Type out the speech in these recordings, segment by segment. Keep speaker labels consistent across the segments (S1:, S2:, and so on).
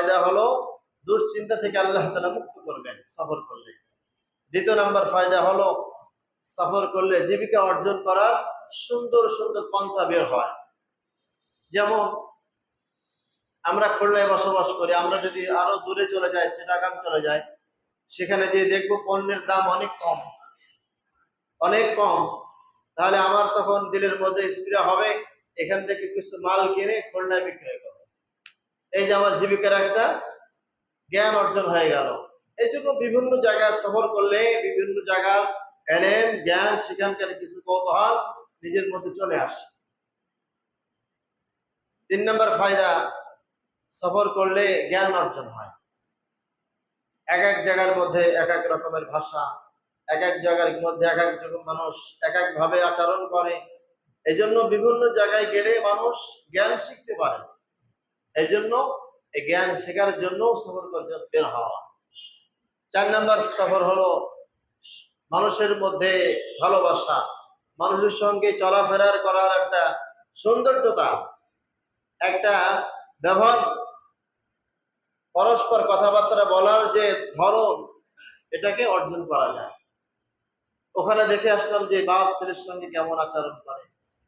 S1: ফায়দা হলো দুশ্চিন্তা থেকে আল্লাহ তাআলা মুক্ত করবেন সফর করলে। দ্বিতীয় নাম্বার ফায়দা হলো সফর করলে জীবিকা অর্জন করার সুন্দর সুন্দর পন্থা বের হয়। যেমন আমরা খুলনায় বসবাস করি, আমরা যদি আরো দূরে চলে যাই, চিটাগাং চলে যাই, সেখানে যে দেখবো পণ্যের দাম অনেক কম, অনেক কম। তাহলে আমার তখন দিলের মধ্যে স্প্রে হবে এখান থেকে কিছু মাল কিনে খুলনায় বিক্রয় করবো। এই যে আমার জীবিকার একটা জ্ঞান অর্জন হয়ে গেল। এই জন্য বিভিন্ন জায়গায় সফর করলে বিভিন্ন জায়গার এলেম জ্ঞান সেখানকার কিছু কৌতূহল নিজের মধ্যে চলে আসে। 3 নম্বর ফায়দা, সফর করলে জ্ঞান অর্জন হয়। এক এক জায়গার মধ্যে এক এক রকমের ভাষা, এক এক জায়গার মধ্যে এক এক রকম মানুষ এক এক ভাবে আচরণ করে। এই জন্য বিভিন্ন জায়গায় গেলে মানুষ জ্ঞান শিখতে পারে। এই জন্য এই জ্ঞান শেখার জন্য সফর করতে বের হওয়া। 4 নম্বর সফর হলো মানুষের মধ্যে ভালোবাসা, মানুষের সঙ্গে চলাফেরার করার একটা সৌন্দর্যতা, একটা ব্যবহার, পরস্পর কথাবার্তা বলার যে ধরন, এটাকে অর্জন করা যায়। ওখানে দেখে আসলাম যে বাপ ছেলের সঙ্গে কেমন আচরণ করে,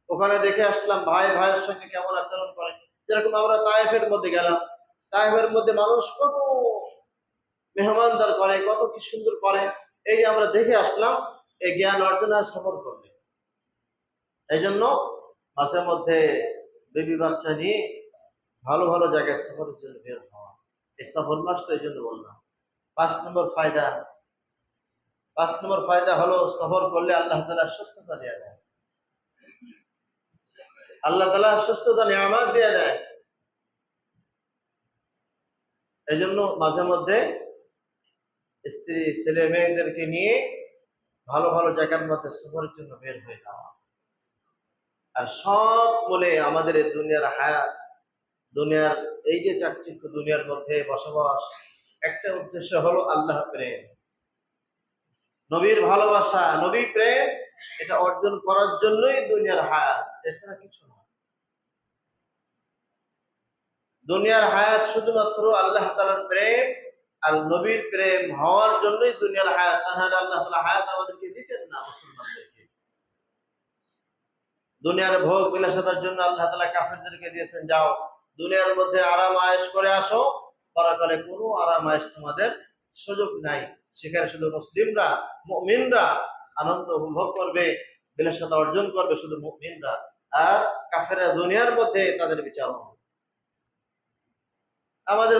S1: ওখানে দেখে আসলাম ভাই ভাইয়ের সঙ্গে কেমন আচরণ করে। যেরকম আমরা তায়েফের মধ্যে গেলাম, তায়েফের মধ্যে মানুষ কত মেহমানদার করে, কত কি সুন্দর করে। এই যে আমরা দেখে আসলাম, এই জ্ঞান অর্জনের সফর করবে। এই জন্য মাঝে মধ্যে বেবি বাচ্চা নিয়ে ভালো ভালো জায়গায় সফরের জন্য বের হওয়া। এই সফর মাস তো এই জন্য বললাম। 5 নম্বর ফায়দা হলো সফর করলে আল্লাহ তাআলা সুস্থতা দেয়া দেয়। আল্লাহ তাআলা সুস্থতা নিয়ামত দিয়ে দেয়। এই জন্য মাঝে মধ্যে স্ত্রী ছেলে মেয়েদেরকে নিয়ে ভালো ভালো জায়গার মধ্যে সফরের জন্য বের হয়ে যাওয়া। আর সব বলে আমাদের এই দুনিয়ার হায়াত, দুনিয়ার এই যে চাকচিক্য দুনিয়ার মধ্যে বসবাস, একটা উদ্দেশ্য হলো আল্লাহ প্রেম, নবীর ভালোবাসা, নবী প্রেম। এটা অর্জন করার জন্যই দুনিয়ার হায়াত, এছাড়া কিছু না। দুনিয়ার হায়াত শুধুমাত্র আল্লাহ তাআলার প্রেম আর নবীর প্রেম হওয়ার জন্যই দুনিয়ার হায়াত। তাহলে আল্লাহ তাআলা হায়াত আমাদেরকে দিতেন না মুসলমানদেরকে। দুনিয়ার ভোগ বিলাসিতার জন্য আল্লাহ তাআলা কাফেরদেরকে দিয়েছেন, যাও দুনিয়ার মধ্যে আরাম আয়েশ করে আসো, পরকালে কোনো আরাম আয়েশ তোমাদের সুযোগ নাই। সেখানে শুধু মুসলিমরা, মুমিনরা আনন্দ উপভোগ করবে, বিলাসিতা অর্জন করবে শুধু মুমিনরা, আর কাফেররা দুনিয়ার মধ্যে তাদের বিচার হবে। আমাদের